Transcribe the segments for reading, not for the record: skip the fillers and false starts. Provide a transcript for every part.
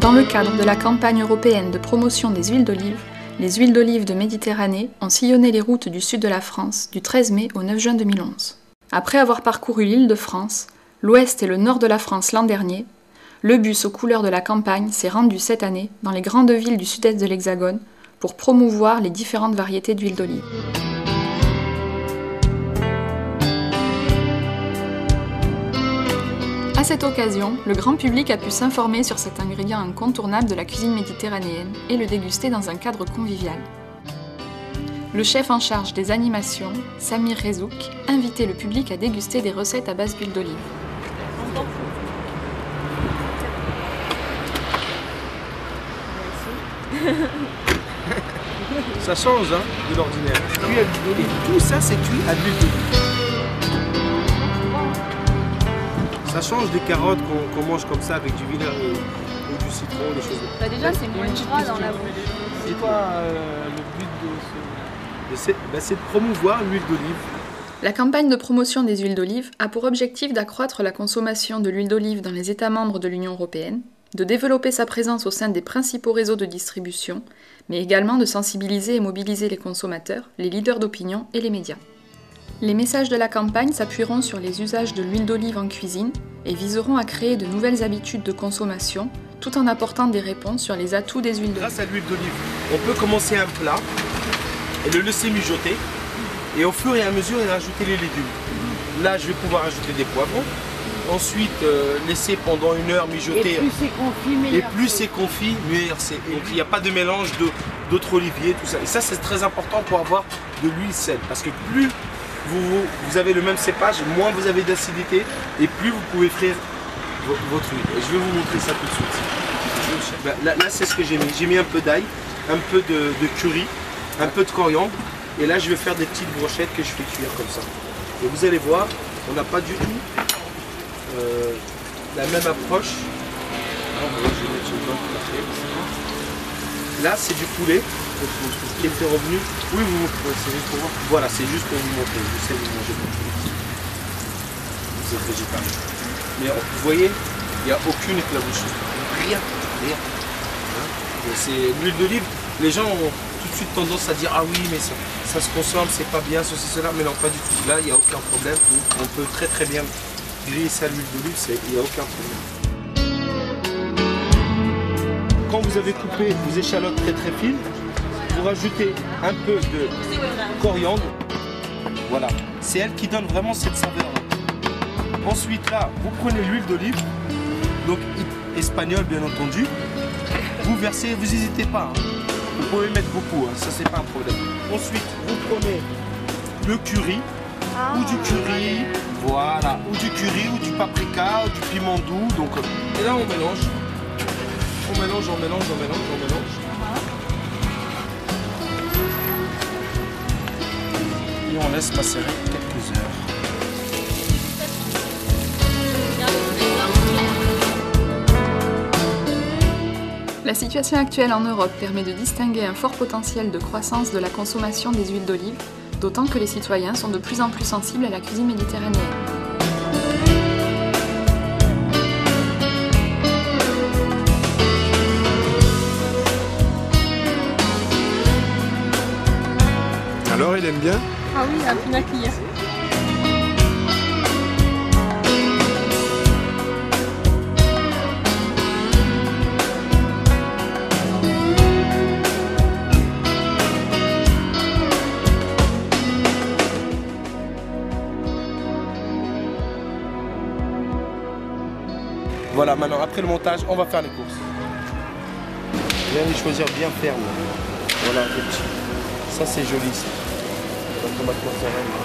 Dans le cadre de la campagne européenne de promotion des huiles d'olive, les huiles d'olive de Méditerranée ont sillonné les routes du sud de la France du 13 mai au 9 juin 2011. Après avoir parcouru l'Île-de-France, l'ouest et le nord de la France l'an dernier, le bus aux couleurs de la campagne s'est rendu cette année dans les grandes villes du sud-est de l'Hexagone pour promouvoir les différentes variétés d'huile d'olive. À cette occasion, le grand public a pu s'informer sur cet ingrédient incontournable de la cuisine méditerranéenne et le déguster dans un cadre convivial. Le chef en charge des animations, Samir Rezouk, invitait le public à déguster des recettes à base d'huile d'olive. Ça change de l'ordinaire. Et tout ça, c'est cuit à l'huile d'olive. Ça change des carottes qu'on mange comme ça avec du vinaigre ou du citron, des choses comme ça. Déjà, c'est moins gras dans la bouche. C'est quoi le but de ce... C'est de promouvoir l'huile d'olive. La campagne de promotion des huiles d'olive a pour objectif d'accroître la consommation de l'huile d'olive dans les États membres de l'Union européenne, de développer sa présence au sein des principaux réseaux de distribution, mais également de sensibiliser et mobiliser les consommateurs, les leaders d'opinion et les médias. Les messages de la campagne s'appuieront sur les usages de l'huile d'olive en cuisine et viseront à créer de nouvelles habitudes de consommation, tout en apportant des réponses sur les atouts des huiles d'olive. Grâce à l'huile d'olive, on peut commencer un plat et le laisser mijoter, et au fur et à mesure, il rajouter les légumes. Là, je vais pouvoir ajouter des poivrons. Ensuite, laisser pendant 1 heure mijoter. Et plus c'est confit, meilleur. Et plus c'est confit, meilleur c'est. Donc il n'y a pas de mélange d'autres oliviers, tout ça. Et ça, c'est très important pour avoir de l'huile saine. Parce que plus vous avez le même cépage, moins vous avez d'acidité et plus vous pouvez frire votre huile. Et je vais vous montrer ça tout de suite. Là c'est ce que j'ai mis. J'ai mis un peu d'ail, un peu de curry, un peu de coriandre. Et là, je vais faire des petites brochettes que je fais cuire comme ça. Et vous allez voir, on n'a pas du tout la même approche. Là, c'est du poulet qui était revenu. Oui, c'est juste pour voir. Voilà, c'est juste pour vous montrer. Je sais que vous mangez pas de poulet. Vous êtes végétarien. Mais vous voyez, il n'y a aucune éclaboussure. Rien. C'est l'huile d'olive. Les gens ont tout de suite tendance à dire ah oui, mais ça se consomme, c'est pas bien, ceci, cela. Mais non, pas du tout. Là, il n'y a aucun problème. On peut très bien griller ça à l'huile d'olive, il n'y a aucun problème. Quand vous avez coupé vos échalotes très fines, vous rajoutez un peu de coriandre. Voilà, c'est elle qui donne vraiment cette saveur. Ensuite là, vous prenez l'huile d'olive, donc espagnole bien entendu. Vous versez, vous n'hésitez pas. Vous pouvez mettre beaucoup, ça c'est pas un problème. Ensuite, vous prenez le curry ou du curry. Voilà, ou du curry, ou du paprika, ou du piment doux. Donc, et là on mélange. On mélange. Et on laisse macérer quelques heures. La situation actuelle en Europe permet de distinguer un fort potentiel de croissance de la consommation des huiles d'olive, d'autant que les citoyens sont de plus en plus sensibles à la cuisine méditerranéenne. Alors, il aime bien? Ah oui, un peu cuillère. Voilà, maintenant après le montage, on va faire les courses. Bien les choisir bien fermes. Voilà, des petits. Ça c'est joli ça. La tomate mozzarella.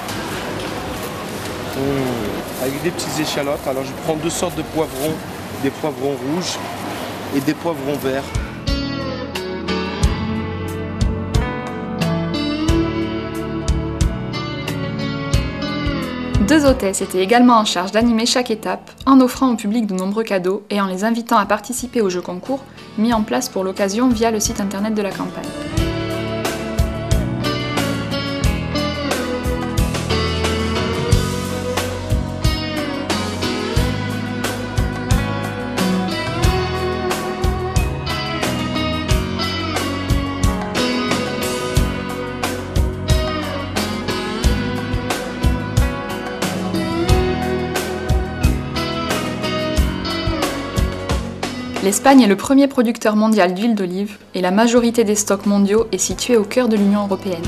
Avec des petites échalotes. Alors je prends 2 sortes de poivrons, des poivrons rouges et des poivrons verts. Deux hôtesses étaient également en charge d'animer chaque étape, en offrant au public de nombreux cadeaux et en les invitant à participer au jeu concours mis en place pour l'occasion via le site internet de la campagne. L'Espagne est le premier producteur mondial d'huile d'olive et la majorité des stocks mondiaux est située au cœur de l'Union européenne.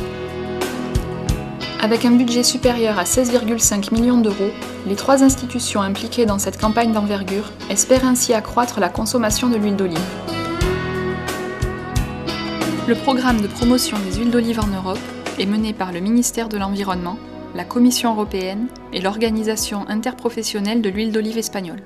Avec un budget supérieur à 16,5 millions d'euros, les 3 institutions impliquées dans cette campagne d'envergure espèrent ainsi accroître la consommation de l'huile d'olive. Le programme de promotion des huiles d'olive en Europe est mené par le ministère de l'Environnement, la Commission européenne et l'Organisation interprofessionnelle de l'huile d'olive espagnole.